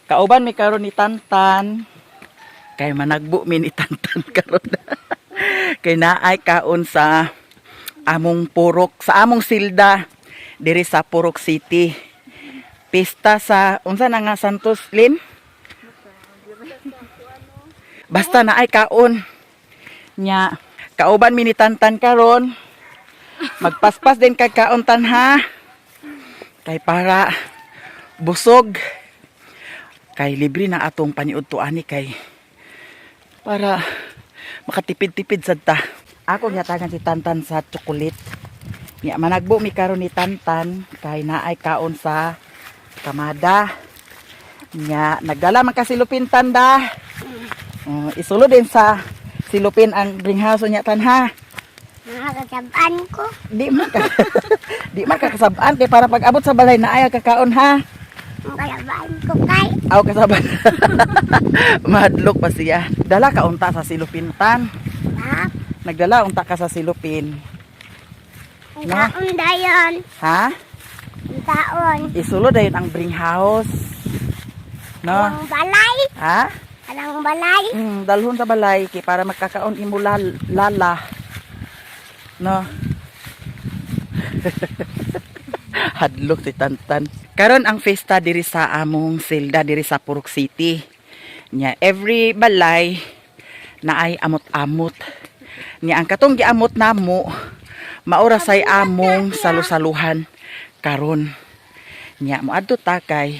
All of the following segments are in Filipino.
Kauban mi karon ni Tantan. Kay managbo mi ni Tantan karon. Kay naay kaon sa among Purok, sa among silda diri sa Purok City. Pista sa unsa na nga Santos Lin? Basta naay kaon nya. Kauban mi ni Tantan karon. Magpaspas din kay kaon tanha. Kay para busog. Kay libre na atong paniudto ani kay para makatipid-tipid sad ta. Ako gyatagan si Tantan sa chocolate. Nya managbo mi karon ni Tantan kay naay kaon sa kamada. Nya nagdala man ka silupin tanda. Isulo din sa silupin ang greenhouse nya tanha. Nakakasabaan ko. Di man ka kasabaan kay para pag abot sa balay naay kakaon ha. Nakakasabaan ko kay. Aw kasaban. Madlok pa siya. Dala ka unta sa silupin tan. Tap. Nagdala unta ka sa silupin. Ang taon dayon. Ha? Ang taon. Isulo dayon ang bring house. No? Ang balay. Ha? Anong balay? Dalhon sa balay kay para magkakaon imo lala. No? Hadlok si Tantan. Karon ang festa diri sa among silda diri sa Purok City. Nya every balay na ay amot-amot. Nya ang katong giamot namo maura say among salusaluhan karon. Nya moadto ta kay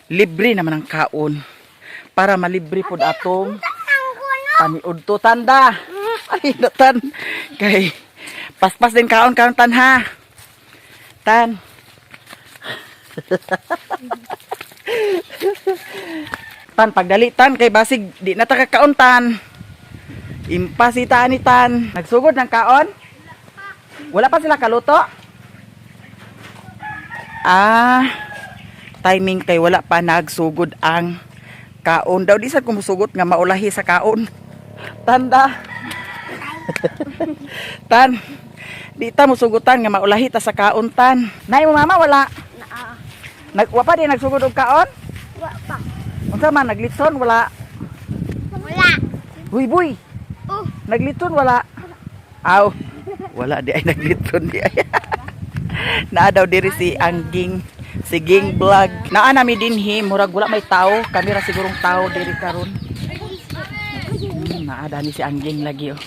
libre naman ang kaon para malibre pud atong paniudto tanda. Ay tan kay paspas din kaon karon tan ha. Tan. Tan pagdali tan kay basig di na ta kakaon tan. Impasita ni tan. Nagsugod ng kaon? Wala pa sila kaluto? Timing kay wala pa nagsugod ang kaon. Daw di sad kumusugot nga maulahi sa kaon. Tanda. Tan. Di ta musugutan nga maulahi ta sa kaon tan. Nay mo mama wala. Wa pa din nagsugod og kaon? Wa pa. Unsa man naglitson wala? Wala. Huy boy. Naglitson wala? Aw. Wala di ay naglitson di ay. Naa daw diri si Angging, si Ging Vlog. Naa nami dinhi murag wala may tao, kami ra sigurong tao diri karon. Naa dani si Angging lagi oh.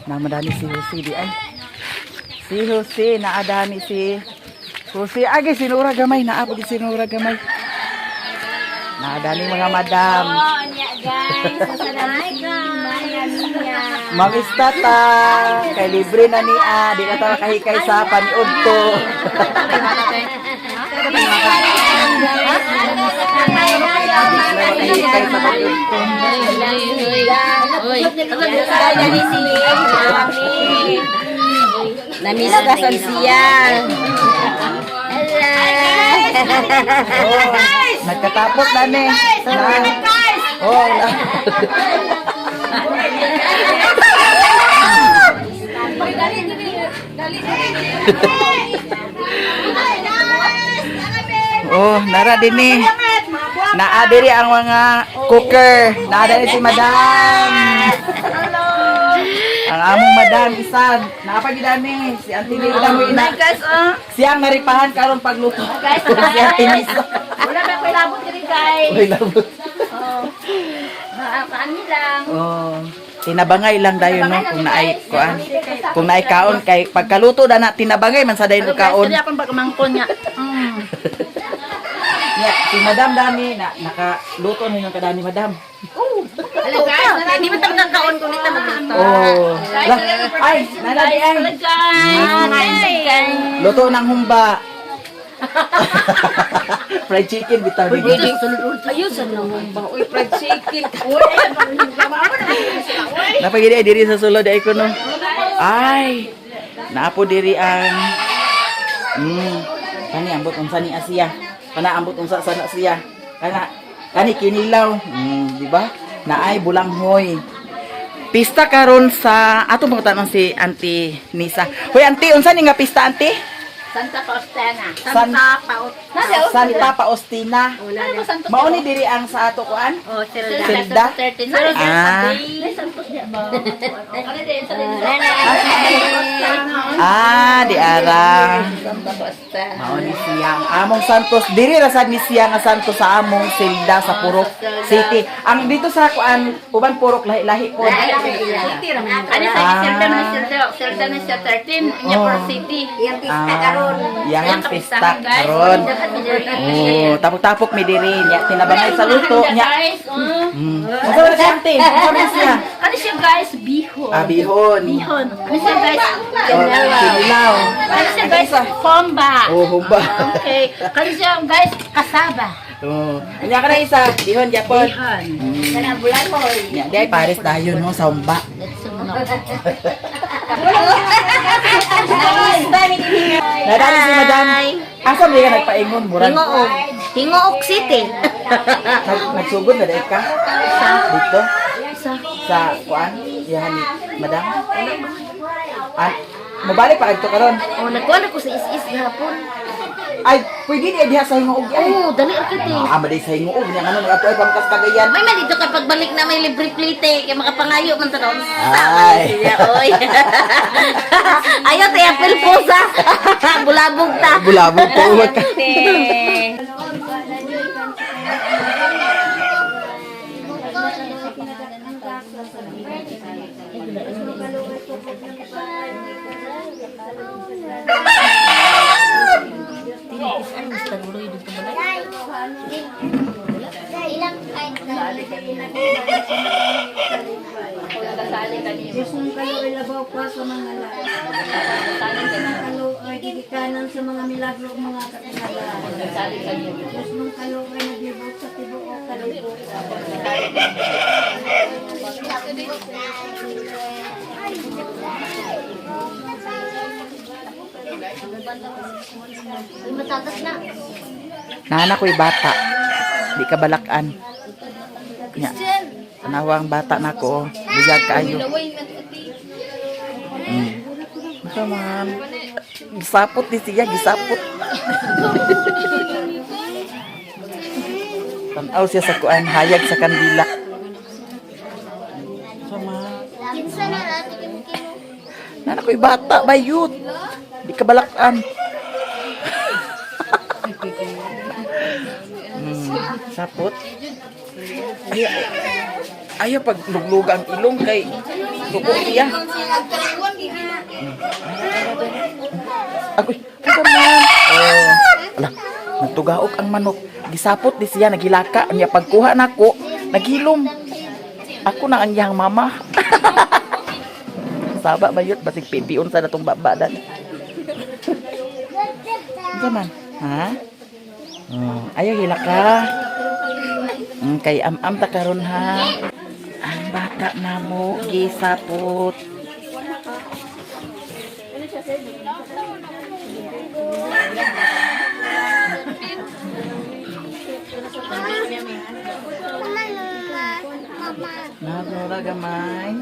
Naa madani si Jose di ay. Si Jose naa dani si Jose agi sinura gamay naa pud sinura gamay. Naa dani mga madam. Oh, nya guys. Sasanay ka. Mamista ta kay libre na ni di na ta kahikay sa paniudto. Namista sa siya. Oh, nagkatapos na ni. Oh, oh, nara din ni. Naa diri ang mga cooker. Naa diri si Madam. Ang among Madam isad. Naa pa gid ni si Auntie Lila mo ina. Siyang naripahan karon pagluto. Guys, si Auntie Lisa. wala na ko'y labot diri guys. Uy, labot. Kaani lang. Oh, tinabangay lang dayon no kung naay kuan. Kung naay kaon kay pagkaluto na tinabangay man sa dayon kaon. Dili akong pagmangkon niya. Yeah, si Madam dami na nakaluto na yung kadani Madam. Hello guys, hindi mo tayo kaon kung dito magluto. Oh. Ay, naladi ay. Luto ng humba. Fried chicken bitaw ni. Ayun sa humba. Uy, fried chicken. Napagidi ay diri sa sulod ay kuno. Ay. Naapo diri ang kani ambot unsa ni Asia. Kana ambot unsa sana siya. Kani kinilaw. Di ba? Naay bulanghoy. Pista karon sa ato mga tanong si Auntie Nisa. Hoy Auntie, unsa ni nga pista Auntie? Santa Faustina. Santa paot. Santa Faustina. Ano ba santos? Mao ni diri ang sa ato kuan? Oh, Silda. Silda? 13. Ah. Santos niya ba? Di ara. Basta. Mao ni siya. Ang among Santos diri ra sad ni siya nga Santos sa among Silda sa Purok City. Ang dito sa kuan uban Purok lahi-lahi po. Ano sa Silda man Silda na siya 13 niya for city. Yang pista karon. Yang pista karon. Oh, tapok-tapok mi diri nya tinabangay sa luto nya. Guys, Unsa ba sante? Unsa ba siya? ano siya guys? Bihon. Bihon. Bihon. Ano siya guys? Kinilaw. Ano siya guys? Pomba. Oh, humba. Okay. Ano siya guys? Kasaba. Oh, anya ka na isa, bihon Japon. Kana bulan mo. Nya day pares dayon no sa humba. Nadali si Madam. Asa mo ka nagpaingon murag? Hingoog. Hingoog City. Nagsugod na dahil ka? Dito? Sa kuan? Yahan ni Madam? Mabalik pa agto karon. Oh, nagkuhan ako sa is-is gahapon. Ay, pwede di diha sa hingoog yan. Oh, dali akit eh. Maday sa hingoog nya ngano nagato ay pamkas kagayan. May man dito kapag balik na may libre plate kay makapangayo man ta doon. Ay. Oy. Ayo te apel pusa. Bulabog ta. Bulabog ko uwat ka. Diyos ng kalo ay labaw pa sa mga lahat. Kalo ay gigikanan sa mga milagro o mga katinalan. Diyos ng kalo ay naglibot sa tibuok o kalibutan. Ay matatas na. Nana ko'y bata. Di ka balakan. Nya. Tanawa ang bata nako. Biyag kaayo. Come on. Gisapot di siya, gisapot. Tanaw siya sa kuan, hayag sa kandila. Sama. Nana ko'y bata, bayut. Di ka balakan. Sapot. Ayaw pag luglug ang ilong kay tuko siya. Agoy, ito man. Oh. Ala, nagtugaok ang manok. Gisapot di siya, nagilaka. Niya pagkuha nako, naghilom. Ako na ang iyang mama. Saba bayot, basig pipion sa natong babadan. Ito man, ha? Ayaw hilaka. Kay am-am ta karon ha. Ang bata na mo gisapot. Nara gamay.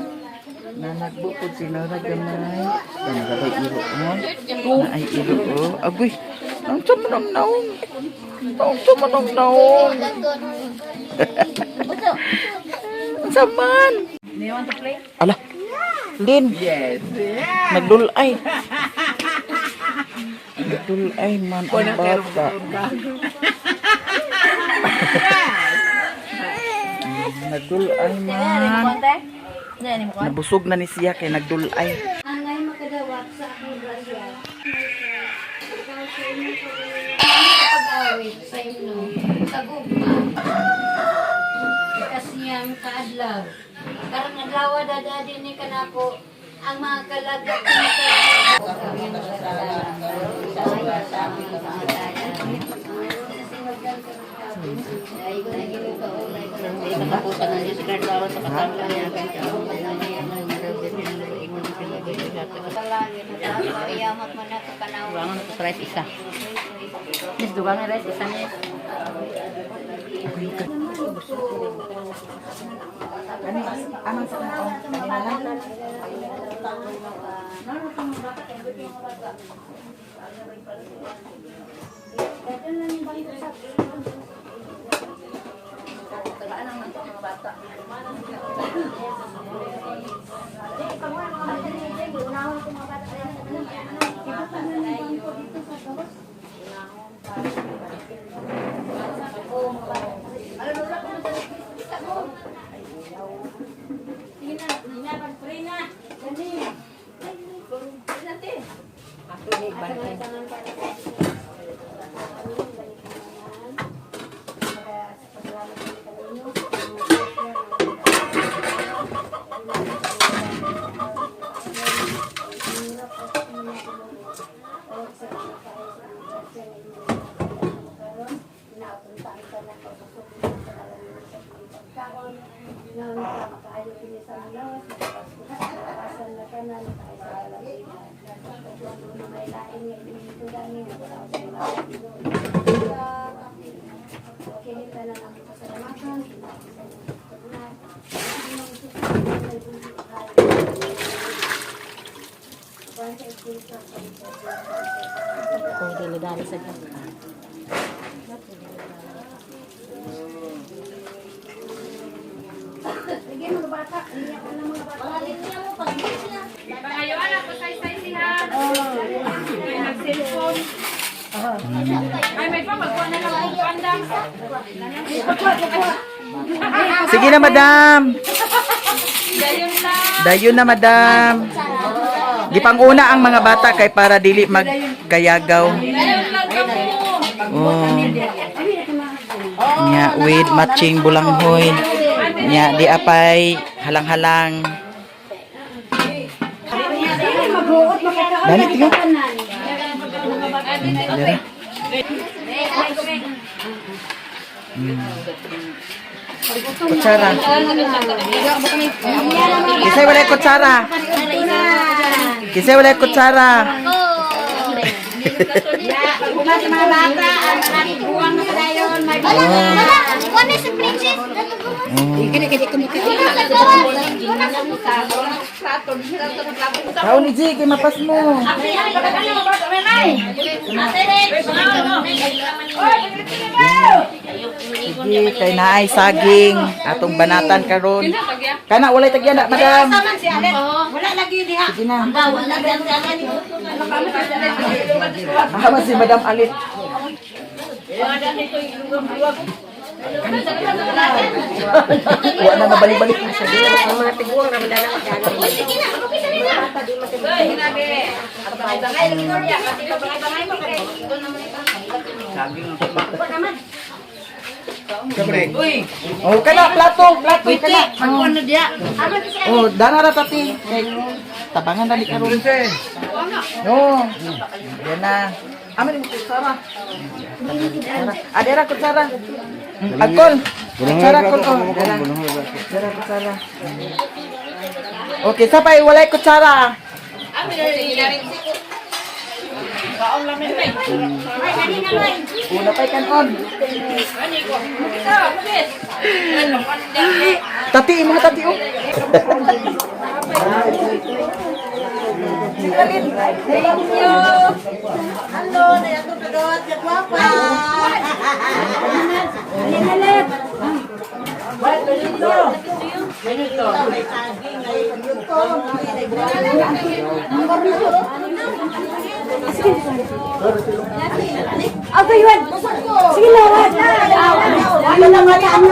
Na nagbukod si Nara gamay. Ano ba iro mo? Na ay iro oh. Agoy. Ang samanong naong. Ang samanong naong. Ang saman. Do you want to play? Ala. Lin. Yes. Nagdulay. Nagdulay man ang bata. Nagdulay man. Nabusog na ni siya kay nagdulay. Angay makadawat sa akong grasya. Ikaw sa inyong pag-awit sa inyo. Tagugma. Kasiyang kaadlaw. Karang adlaw dadadi ni kanako ang mga kalagak ni Katapusan na Diyos Lord para sa katanglan niya kay Iyamat mo na kakanaw. Dugangan ko sa rice isa. Miss, dugangan rice isa niya. Anong sa naong? Kanina lang? Tagaan ang mga bata. Kung dili-dali sa ganda. Pangayoan ako say-say siya. May nag-cellphone. Ay, may pa, magkuha na lang ang pandang. Sige na, madam. Gayon lang. Dayon na, madam. Gipanguna ang mga bata kay para dili maggayagaw. Gayon lang ka mo. Oh. Nya with matching bulanghoy. Nya di apay halang-halang. Dali tiyo. Dali. Kutsara. Kisay wala kutsara. Kisay wala kutsara. Mga bata, ang buwang na dayon, may Ano si Princess? Tao ni G, kay mapas mo. Sige, kay naay saging atong banatan karon. Kana walay tagyan na, madam. wala lagi diha. Sige na. Ahama si Madam Alit. Wa na nabalik-balik sa dia. Mga tiguang na madala ka dala. Oh, kana plato kana. Ano dia? Oh, dana ra tati. Tabangan tadi karon. No. Yan na. Amin mo kutsara. Adera kutsara. Agkol. Kutsara kol ko. Adera kutsara. Okay, sapay walay kutsara. Una pay kanon. Tati mo tati oh. Halo, na ato kadot, kagwapa. Hinalit. Ako yun. Sige na, wad. Ano na mali ang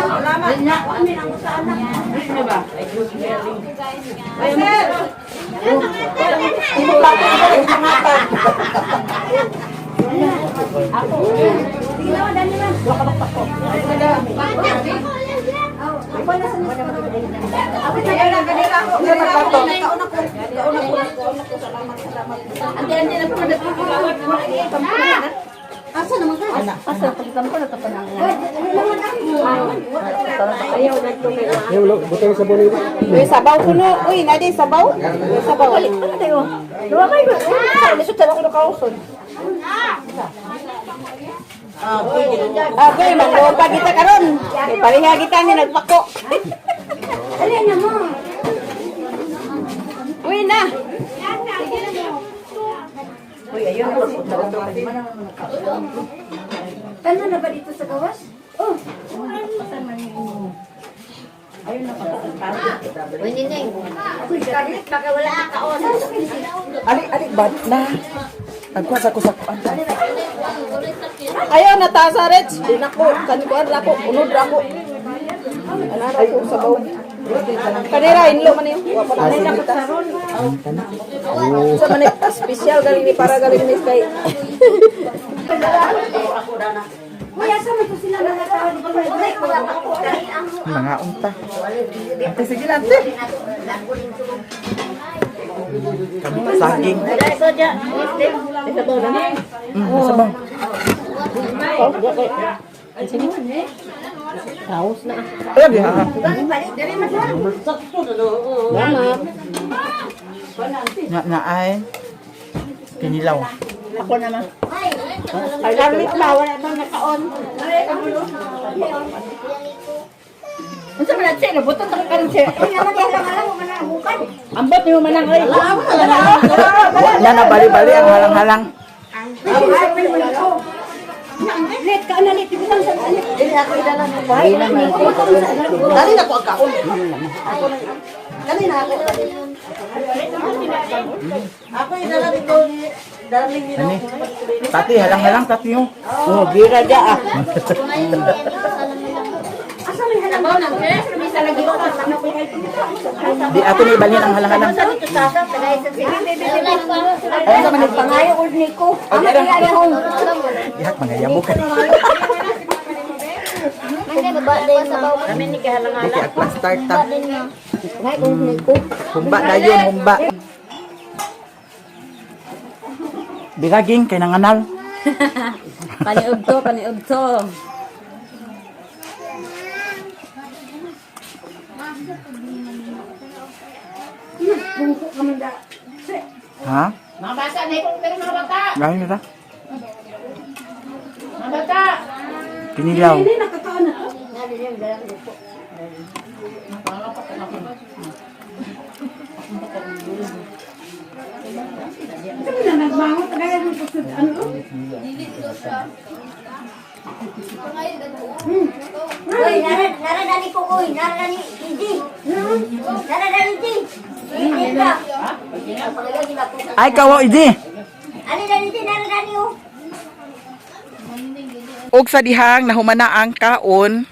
asa naman ka? Asa pagkam ko na to panang. Ayaw na to kay. Butang sa bonito. Uy, sabaw kuno. Uy, nadi sabaw. Sabaw. Ano tayo? Duwa kayo. Lisod ta ko kauson. Okay, manggo pa kita karon. Kay pareha kita ni nagpako. Dali na mo. Uy na. Uy, ayun. Ano na ba dito sa gawas? Oh, kasama niyo. Ayun na pagkakatawa. Uy, Nining. Uy, galit. Baka wala ka on. Alik ba na? Nagkuha ko sa kuan. Ayaw na ta sa Rich. Di na ko. Kanikuan na ko. Unod na ko. Anara ko sa baw. Kanira, inlo man yun. Sa man special galing ni para galing ni kay. Uy, asa mo to sila nakatawa dito? Mga unta. Ate, sige na, ate. Kami saging. Sabaw. Kaos na. Ayun, di ha. Na ay. Kinilaw. Ako naman. Ay, lamit ba? Wala bang naka-on? Unsa man na siya? Buton ta ka rin siya. Ambot niyo manang ay. Wala na bali-bali ang halang-halang. Let ka na let ibutang sa alit. Dili ako idala ng bahay. Dali na ko ang kaon. Ako na. Dali na ako. Ako idala dito ni darling ni. Ani? Tati, halang-halang, tati yung. Oh, bira dia ah. Asa may halabaw nang bisa lagi ko ano ko kay Di ato ni balhin ang halang-halang. ay sa man pangayo ul niko. Ama kaya ko. Ihat, mga yabok. Hindi, babay sa baw. Kami ni kahalangan. Di kaya start ta. Ngay ul niko. Humba dayon, humba. Bigaging, kay nanganal. Paniudto, paniudto. Bungko ka man da. Ha? Mga bata, na ikong pero mga bata. Gawin kita. Mga bata. Kinilaw. Ini nakatawa na to. Sabi na nagbangon kagaya ng kusod ano. Uy, naradali ko, uy. Naradali, hindi. Naradali, hindi. Hindi ka. Pagkagagi na po. Ay, kawo, idi. Ano na, hindi. Naradali, oh. Og sa dihang nahumana ang kaon,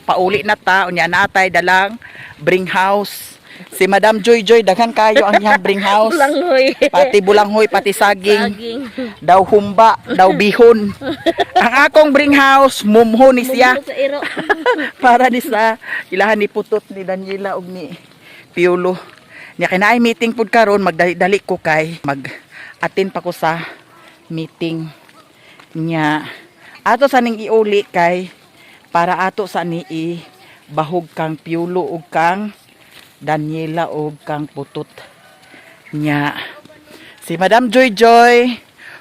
pauli na ta, unya natay dalang bring house. Si Madam Joy Joy, daghan kayo ang iyang bring house. Langhoy. Pati bulanghoy, pati saging. Saging. Daw humba, daw bihon. Ang akong bring house, mumho ni siya. Sa iro. Para ni sa ilahan ni Putot, ni Daniela ug ni Piolo. Nya kinaay meeting pud karon, magdali ko kay mag-attend pa ko sa meeting nya. Ato sa ning iuli kay para ato sa ni bahog kang Piolo ug kang Daniela ug kang Putot nya. Si Madam Joy Joy,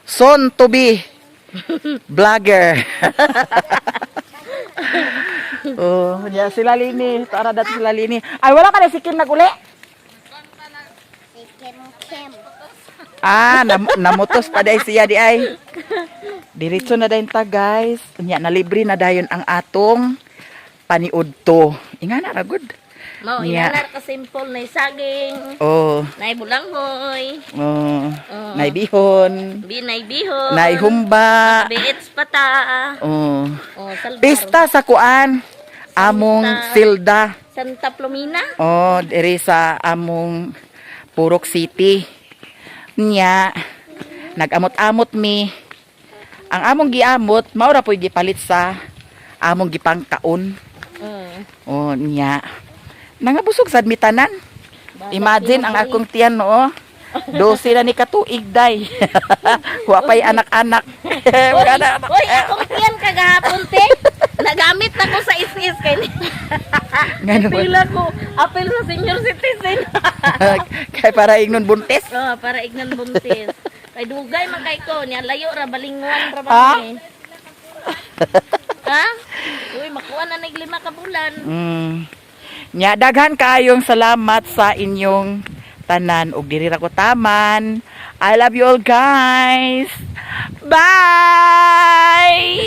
soon to be vlogger. Oh, ya sila Lini, tara dat sila Lini. Ay wala ka na sikin naguli. Ah, namutos pa day siya di ay. Diretso na dayon ta guys. Nya na libre na dayon ang atong paniudto. Ingana ra good. Mao, Niya. inanar ka simple na saging. Oh, Nay bulanghoy. oh, naibihon, Binay bihon. naihumba. Biits pata. Oh. Oh, salbar. Pista sa kuan among Silda. Santa Plumina. Oh, diri sa among Purok City. Nya nagamot-amot mi. Ang among giamot mao ra poy gipalit sa among gipangkaon. Oh, nya. Nangabusog sad mi tanan. Imagine ang akong tiyan no. 12 na ni katuig day. Wa pay anak-anak. Uy, akong tiyan kagahapon te. Nagamit na ko sa is-is kay ni. Ngano ba? Pila ko apel sa senior citizen. Kay para ignon buntis. Oh, para ignan buntis. Kay dugay man kay ko niya layo ra balinguan ra Ha? ba ni. Ha? Uy, makuha na nig 5 ka bulan. Nya daghan kaayong salamat sa inyong tanan ug diri ra ko taman. I love you all guys. Bye!